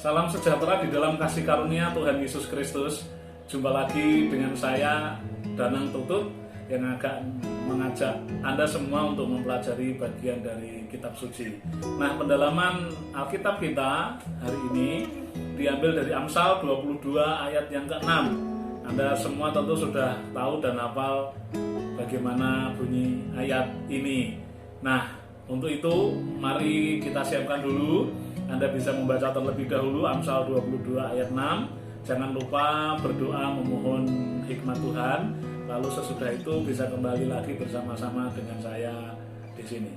Salam sejahtera di dalam kasih karunia Tuhan Yesus Kristus. Jumpa lagi dengan saya, Danang Tutut, yang akan mengajak Anda semua untuk mempelajari bagian dari kitab suci. Nah, pendalaman Alkitab kita hari ini diambil dari Amsal 22 ayat yang ke-6. Anda semua tentu sudah tahu dan hafal bagaimana bunyi ayat ini. Nah, untuk itu mari kita siapkan dulu. Anda bisa membaca terlebih dahulu Amsal 22 ayat 6. Jangan lupa berdoa memohon hikmat Tuhan. Lalu sesudah itu bisa kembali lagi bersama-sama dengan saya di sini.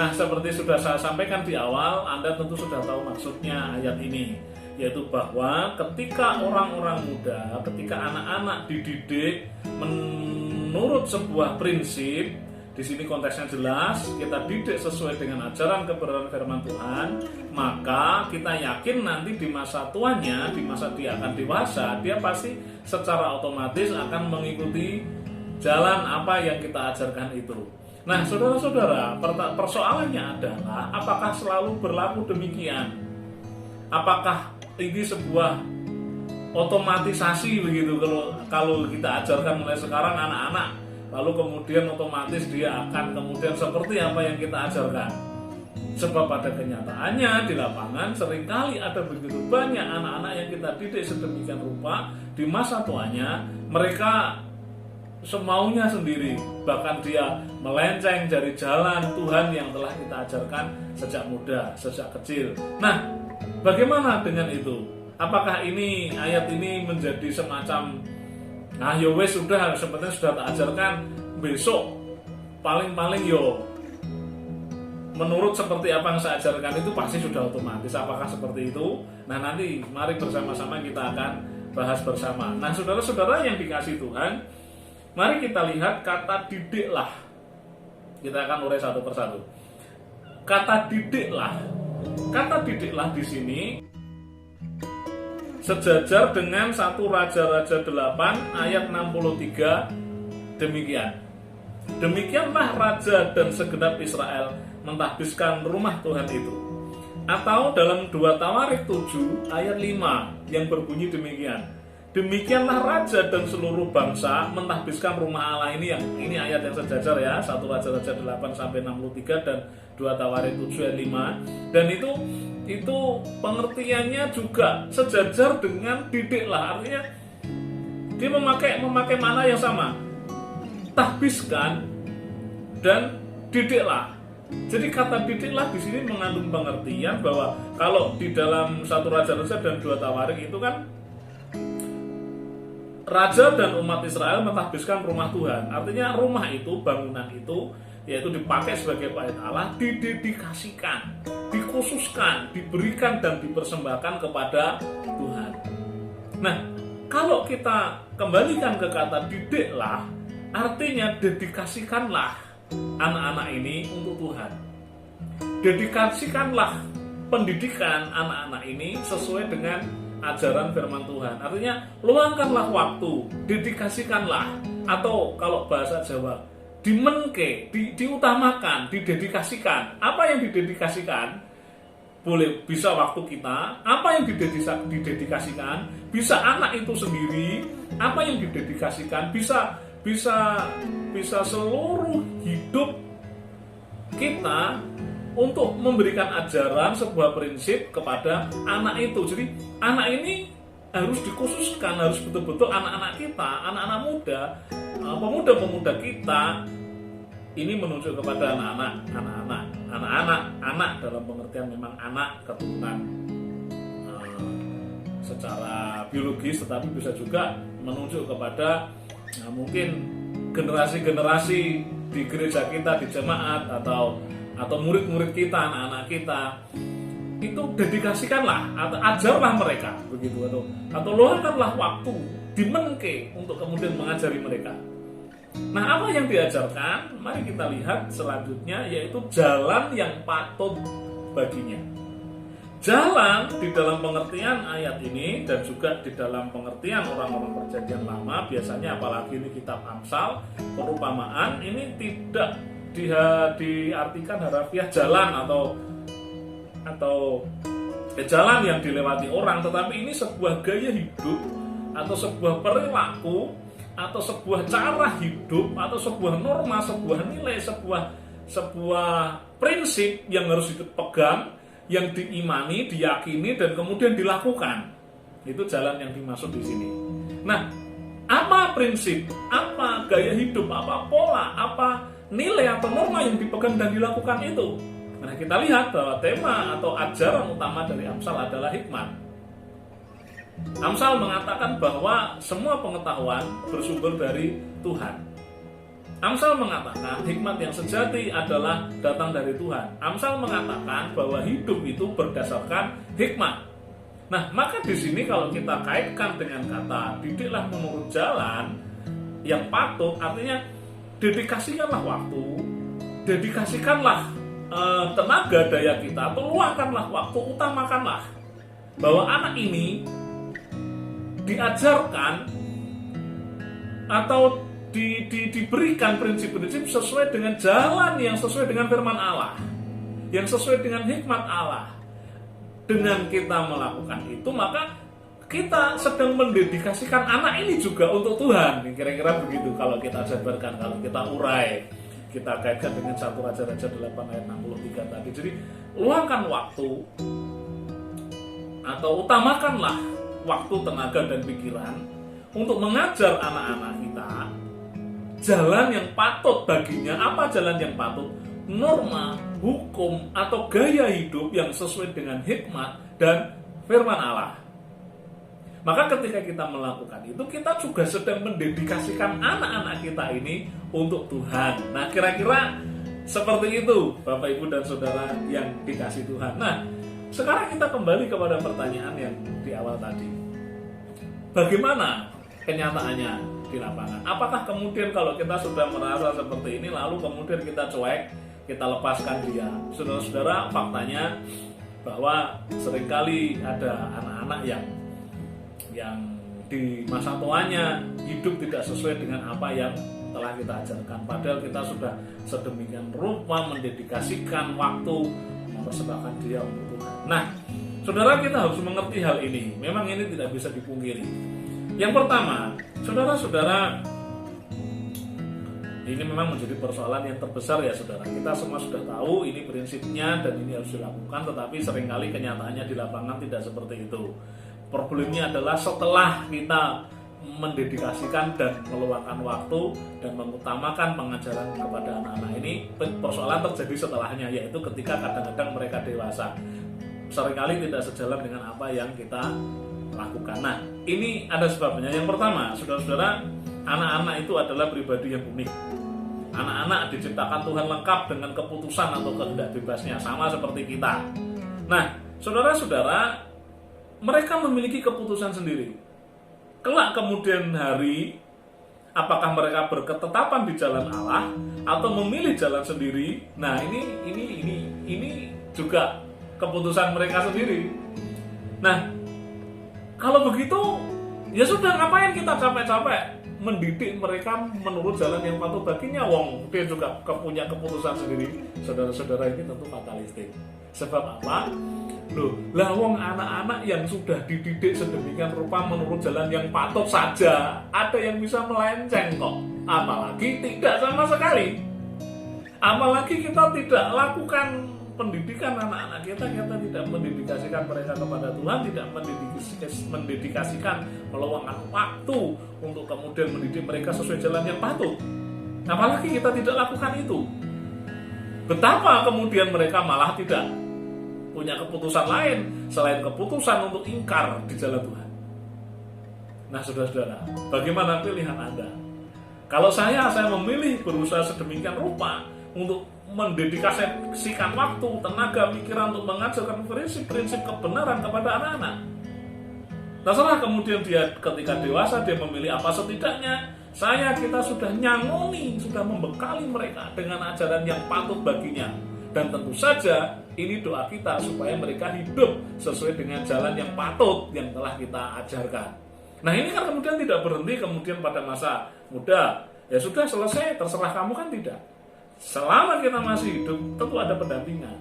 Nah, seperti sudah saya sampaikan di awal, Anda tentu sudah tahu maksudnya ayat ini, yaitu bahwa ketika orang-orang muda, ketika anak-anak dididik menurut sebuah prinsip, di sini konteksnya jelas, kita didik sesuai dengan ajaran kebenaran firman Tuhan, maka kita yakin nanti di masa tuanya, di masa dia akan dewasa, dia pasti secara otomatis akan mengikuti jalan apa yang kita ajarkan itu. Nah, saudara-saudara, persoalannya adalah apakah selalu berlaku demikian? Apakah ini sebuah otomatisasi begitu kalau kita ajarkan mulai sekarang anak-anak, lalu kemudian otomatis dia akan kemudian seperti apa yang kita ajarkan? Sebab pada kenyataannya di lapangan seringkali ada begitu banyak anak-anak yang kita didik sedemikian rupa, di masa tuanya mereka semaunya sendiri, bahkan dia melenceng dari jalan Tuhan yang telah kita ajarkan sejak muda, sejak kecil. Nah, bagaimana dengan itu? Apakah ini ayat ini menjadi semacam ya wes sudah sepertinya sudah tak ajarkan, besok paling-paling menurut seperti apa yang saya ajarkan itu pasti sudah otomatis. Apakah seperti itu? Nah, nanti mari bersama-sama kita akan bahas bersama. Nah, saudara-saudara yang dikasihi Tuhan, mari kita lihat kata didiklah. Kita akan urai satu persatu. Kata didiklah. Kata didiklah di sini sejajar dengan 1 Raja-Raja 8 ayat 63 demikian. Demikianlah raja dan segenap Israel mentahbiskan rumah Tuhan itu. Atau dalam 2 Tawarik 7 ayat 5 yang berbunyi demikian. Demikianlah raja dan seluruh bangsa mentahbiskan rumah Allah ini, yang ini ayat yang sejajar ya, 1 Raja-Raja 8 sampai 63 dan 2 Tawarik 7 ayat 5. Dan itu pengertiannya juga sejajar dengan didiklah, artinya dia memakai makna yang sama. Tahbiskan dan didiklah. Jadi kata didiklah di sini mengandung pengertian bahwa kalau di dalam 1 Raja-Raja dan 2 Tawarik itu kan raja dan umat Israel mentahbiskan rumah Tuhan. Artinya rumah itu, bangunan itu, yaitu dipakai sebagai bait Allah, didedikasikan, dikhususkan, diberikan dan dipersembahkan kepada Tuhan. Nah, kalau kita kembalikan ke kata didiklah, artinya dedikasikanlah anak-anak ini untuk Tuhan. Dedikasikanlah pendidikan anak-anak ini sesuai dengan ajaran firman Tuhan. Artinya luangkanlah waktu, dedikasikanlah, atau kalau bahasa Jawa dimenke, diutamakan, didedikasikan. Apa yang didedikasikan? Boleh bisa waktu kita. Apa yang didedikasikan? Bisa anak itu sendiri. Apa yang didedikasikan? Bisa seluruh hidup kita untuk memberikan ajaran sebuah prinsip kepada anak itu. Jadi anak ini harus dikhususkan, harus betul-betul anak-anak kita, anak-anak muda, pemuda-pemuda kita ini menunjuk kepada anak-anak dalam pengertian memang anak keturunan secara biologis, tetapi bisa juga menunjuk kepada mungkin generasi-generasi di gereja kita, di jemaat atau murid-murid kita, anak-anak kita. Itu dedikasikanlah atau ajarlah mereka begitu, atau luangkanlah waktu dimenke untuk kemudian mengajari mereka. Nah, apa yang diajarkan? Mari kita lihat selanjutnya, yaitu jalan yang patut baginya. jalan di dalam pengertian ayat ini dan juga di dalam pengertian orang-orang perjanjian lama, biasanya apalagi ini kitab Amsal, perumpamaan ini tidak diartikan harafiah jalan atau jalan yang dilewati orang, tetapi ini sebuah gaya hidup atau sebuah perilaku atau sebuah cara hidup atau sebuah norma, sebuah nilai, sebuah prinsip yang harus dipegang, yang diimani, diyakini, dan kemudian dilakukan. Itu jalan yang dimaksud di sini. Nah, apa prinsip, apa gaya hidup, apa pola, apa nilai atau norma yang dipegang dan dilakukan itu? Nah, kita lihat bahwa tema atau ajaran utama dari Amsal adalah hikmat. Amsal mengatakan bahwa semua pengetahuan bersumber dari Tuhan. Amsal mengatakan hikmat yang sejati adalah datang dari Tuhan. Amsal mengatakan bahwa hidup itu berdasarkan hikmat. Nah, maka di sini kalau kita kaitkan dengan kata didiklah menurut jalan yang patut, artinya dedikasikanlah waktu, dedikasikanlah tenaga daya kita, atau luangkanlah waktu, utamakanlah bahwa anak ini diajarkan atau diberikan prinsip-prinsip sesuai dengan jalan yang sesuai dengan firman Allah, yang sesuai dengan hikmat Allah. Dengan kita melakukan itu, maka kita sedang mendedikasikan anak ini juga untuk Tuhan. Kira-kira begitu kalau kita jabarkan, kalau kita urai, kita kaitkan dengan 1 Raja-Raja 8 ayat 63 tadi. Jadi luangkan waktu atau utamakanlah waktu, tenaga, dan pikiran untuk mengajar anak-anak kita jalan yang patut baginya. Apa jalan yang patut? Norma, hukum, atau gaya hidup yang sesuai dengan hikmat dan firman Allah. Maka ketika kita melakukan itu, kita juga sedang mendedikasikan anak-anak kita ini untuk Tuhan. Nah, kira-kira seperti itu Bapak, Ibu, dan Saudara yang dikasih Tuhan. Nah, sekarang kita kembali kepada pertanyaan yang di awal tadi. Bagaimana kenyataannya di lapangan? Apakah kemudian kalau kita sudah merasa seperti ini, lalu kemudian kita cuek, kita lepaskan dia? Saudara-saudara, faktanya bahwa seringkali ada anak-anak yang di masa tuanya hidup tidak sesuai dengan apa yang telah kita ajarkan. Padahal kita sudah sedemikian rupa mendedikasikan waktu, mempersembahkan dia untuk Tuhan. Nah, saudara, kita harus mengerti hal ini. Memang ini tidak bisa dipungkiri. Yang pertama, saudara-saudara, ini memang menjadi persoalan yang terbesar ya saudara. Kita semua sudah tahu ini prinsipnya dan ini harus dilakukan, tetapi seringkali kenyataannya di lapangan tidak seperti itu. Problemnya adalah setelah kita mendedikasikan dan meluangkan waktu dan mengutamakan pengajaran kepada anak-anak ini, persoalan terjadi setelahnya, yaitu ketika kadang-kadang mereka dewasa. Seringkali tidak sejalan dengan apa yang kita lakukan. Nah, ini ada sebabnya. Yang pertama, saudara-saudara, anak-anak itu adalah pribadi yang unik. Anak-anak diciptakan Tuhan lengkap dengan keputusan atau kehendak bebasnya, sama seperti kita. Nah, saudara-saudara, mereka memiliki keputusan sendiri. Kelak kemudian hari, apakah mereka berketetapan di jalan Allah atau memilih jalan sendiri? Nah, ini juga keputusan mereka sendiri. Nah, kalau begitu, ya sudah, ngapain kita capek-capek mendidik mereka menurut jalan yang patut baginya? Wong dia juga punya keputusan sendiri. Saudara-saudara, ini tentu fatalistik. Sebab apa? Lah wong anak-anak yang sudah dididik sedemikian rupa menurut jalan yang patut saja ada yang bisa melenceng kok. Apalagi tidak sama sekali. Apalagi kita tidak lakukan pendidikan anak-anak kita tidak mendedikasikan mereka kepada Tuhan, tidak mendedikasikan meluangkan waktu untuk kemudian mendidik mereka sesuai jalan yang patut. Apalagi kita tidak lakukan itu, betapa kemudian mereka malah tidak punya keputusan lain selain keputusan untuk ingkar di jalan Tuhan. Nah, saudara-saudara, bagaimana pilihan Anda? Kalau saya memilih berusaha sedemikian rupa untuk mendedikasikan waktu, tenaga, pikiran untuk mengajarkan prinsip-prinsip kebenaran kepada anak-anak. Terserah kemudian dia ketika dewasa dia memilih apa, setidaknya kita sudah nyangoni, sudah membekali mereka dengan ajaran yang patut baginya. Dan tentu saja Ini doa kita supaya mereka hidup sesuai dengan jalan yang patut yang telah kita ajarkan. Nah ini kan kemudian tidak berhenti kemudian pada masa muda. Ya sudah selesai, terserah kamu, kan tidak. Selama kita masih hidup tentu ada pendampingan.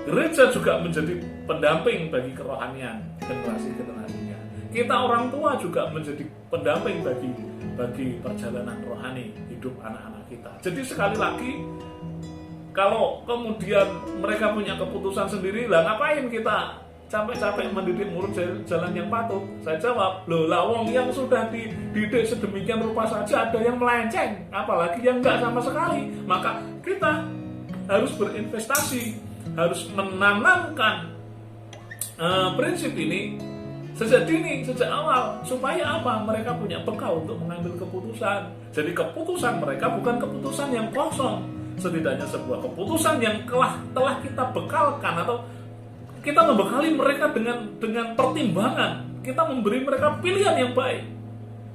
Gereja juga menjadi pendamping bagi kerohanian generasi-generasinya. Kita orang tua juga menjadi pendamping bagi perjalanan rohani hidup anak-anak kita. Jadi sekali lagi, kalau kemudian mereka punya keputusan sendiri, lah ngapain kita capek-capek mendidik murid jalan yang patut? Saya jawab, loh lawong yang sudah dididik sedemikian rupa saja ada yang melenceng, apalagi yang enggak sama sekali. Maka kita harus berinvestasi, harus menanamkan prinsip ini sejak dini, sejak awal, supaya apa? Mereka punya bekal untuk mengambil keputusan. Jadi keputusan mereka bukan keputusan yang kosong, setidaknya sebuah keputusan yang telah kita bekalkan, atau kita membekali mereka dengan pertimbangan. Kita memberi mereka pilihan yang baik.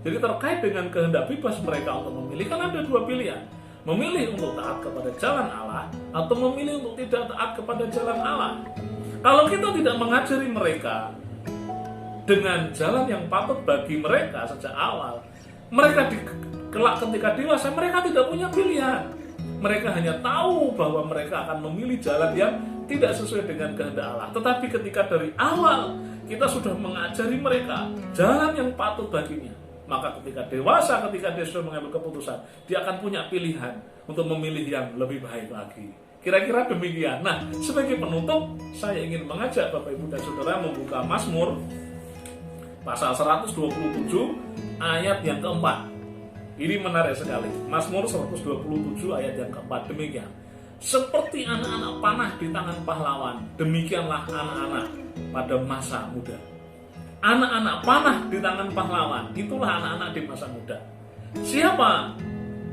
Jadi terkait dengan kehendak bebas mereka untuk memilih, kan ada dua pilihan. Memilih untuk taat kepada jalan Allah, atau memilih untuk tidak taat kepada jalan Allah. Kalau kita tidak mengajari mereka dengan jalan yang patut bagi mereka sejak awal, mereka kelak ketika dewasa mereka tidak punya pilihan. Mereka hanya tahu bahwa mereka akan memilih jalan yang tidak sesuai dengan kehendak Allah. Tetapi ketika dari awal kita sudah mengajari mereka jalan yang patut baginya, maka ketika dewasa, ketika dia sudah mengambil keputusan, dia akan punya pilihan untuk memilih yang lebih baik lagi. Kira-kira demikian. Nah, sebagai penutup, saya ingin mengajak Bapak Ibu dan Saudara membuka Mazmur pasal 127 ayat yang keempat. Ini menarik sekali. Mazmur 127 ayat yang keempat demikian. Seperti anak-anak panah di tangan pahlawan, demikianlah anak-anak pada masa muda. Anak-anak panah di tangan pahlawan, itulah anak-anak di masa muda. Siapa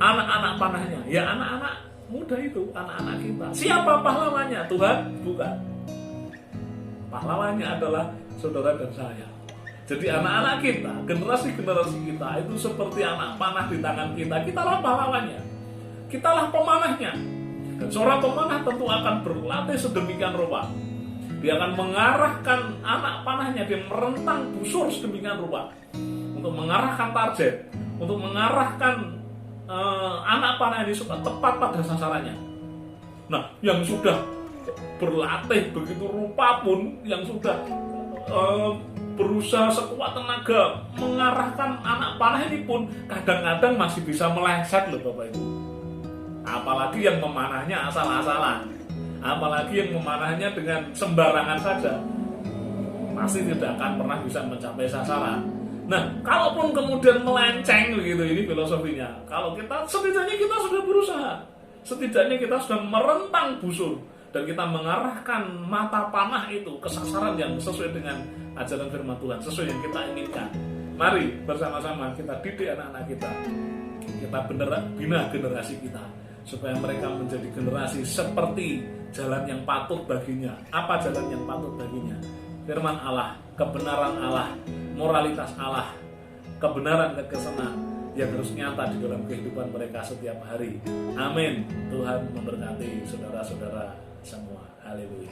anak-anak panahnya? Ya anak-anak muda itu, anak-anak kita. Siapa pahlawannya? Tuhan? Bukan. Pahlawannya adalah saudara dan saya. Jadi anak-anak kita, generasi-generasi kita itu seperti anak panah di tangan kita. Kitalah pahlawannya, kitalah pemanahnya. Dan seorang pemanah tentu akan berlatih sedemikian rupa. Dia akan mengarahkan anak panahnya, dia merentang busur sedemikian rupa untuk mengarahkan target, untuk mengarahkan anak panah ini supaya tepat pada sasarannya. Nah, yang sudah berlatih begitu rupa pun, yang sudah berusaha sekuat tenaga mengarahkan anak panah ini pun kadang-kadang masih bisa meleset loh Bapak Ibu. Apalagi yang memanahnya asal-asalan, apalagi yang memanahnya dengan sembarangan saja, pasti tidak akan pernah bisa mencapai sasaran. Nah, kalaupun kemudian melenceng begitu, ini filosofinya. Kalau kita, setidaknya kita sudah berusaha, setidaknya kita sudah merentang busur, dan kita mengarahkan mata panah itu ke sasaran yang sesuai dengan ajaran firman Tuhan, sesuai yang kita inginkan. Mari bersama-sama kita didik anak-anak kita bina generasi kita, supaya mereka menjadi generasi seperti jalan yang patut baginya. Apa jalan yang patut baginya? Firman Allah, kebenaran Allah, moralitas Allah, kebenaran kekesanan yang harus nyata di dalam kehidupan mereka setiap hari. Amin. Tuhan memberkati saudara-saudara semua. Haleluya.